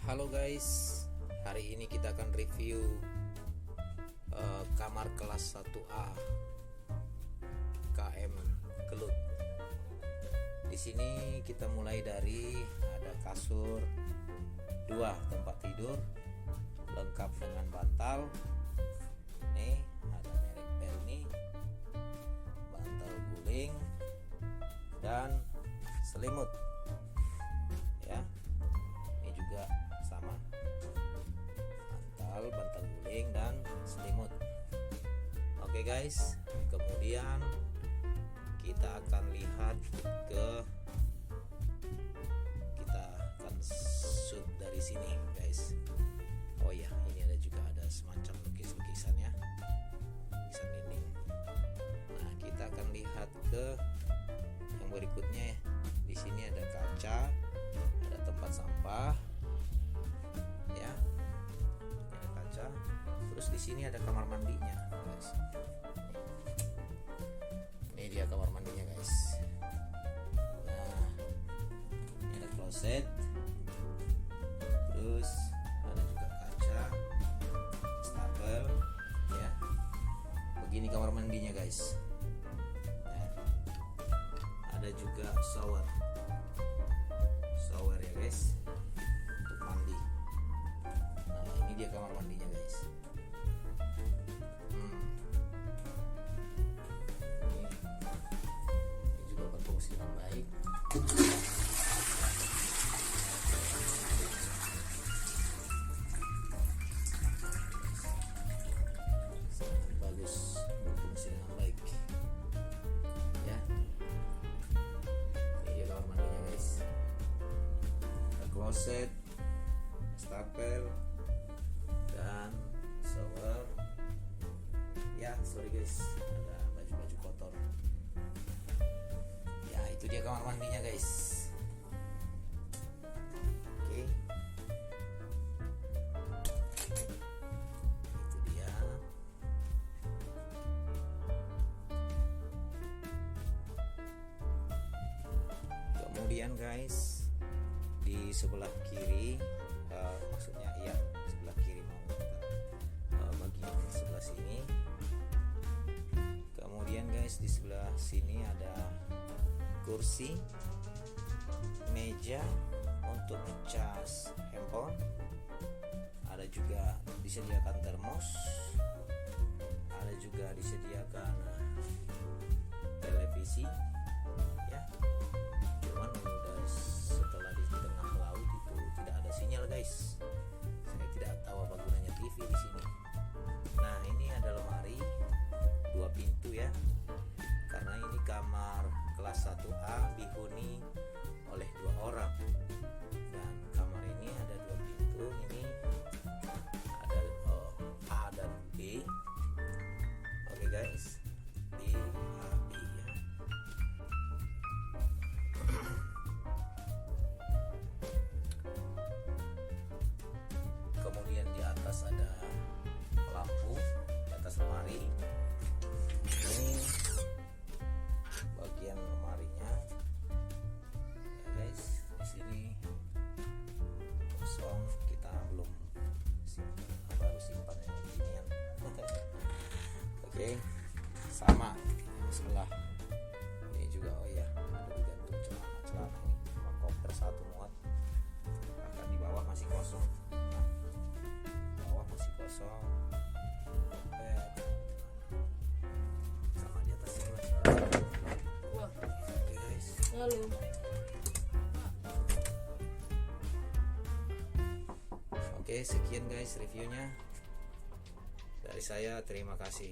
Halo guys, hari ini kita akan review kamar kelas 1A KM Kelut. Di sini kita mulai dari ada kasur 2 tempat tidur lengkap dengan bantal. Nih ada merek Perni, bantal guling dan selimut. Ya, ini juga sama, bantal guling dan selimut. Oke guys, kemudian kita akan lihat kita akan shoot dari sini guys. Oh ya, ini ada semacam lukisan ya, lukisan dinding. Nah, kita akan lihat ke yang berikutnya ya. Di sini ada kaca, ada tempat sampah ya, ada kaca. Terus di sini ada kamar mandinya guys. Ini dia kamar mandinya guys. Nah, ini ada kloset, terus ada juga kaca, stapel ya. Begini kamar mandinya guys ya. Ada juga shower ya guys, untuk mandi. Nah, ini dia kamar mandinya guys. Ini juga berfungsi dengan baik. Sangat bagus, berfungsi dengan baik ya. Ini dia kamar mandinya guys. Kloset, stapel, dan shower. Ya, sorry guys, ada baju-baju kotor. Ya, itu dia kamar mandinya guys. Oke. Itu dia. Kemudian guys, di sebelah kiri, maksudnya iya sebelah kiri mau kita bagian sebelah sini. Kemudian guys, di sebelah sini ada kursi, meja untuk ngecas handphone, ada juga disediakan termos, ada juga disediakan televisi ya. Cuman udah setelah di tengah laut itu tidak ada sinyal guys. Saya tidak tahu apa gunanya TV di sini. Nah, ini ada lemari 2 pintu ya, karena ini kamar kelas 1A dihuni oleh 2 orang. Dan kamar ini ada 2 pintu, ini ada A dan B. Oke guys, B, A, B ya. Kemudian di atas ada lampu di atas lemari. Ini bagian lemarinya ya guys. Di sini kosong, kita belum baru simpan yang beginian. Oke, sama yang sebelah ini juga. Oh ya, ada digantung celana ini sama koper 1 muat. Bahkan di bawah masih kosong. Kosong, sama di atas ini masih kosong. Oke guys. Halo. Oke, sekian guys reviewnya dari saya. Terima kasih.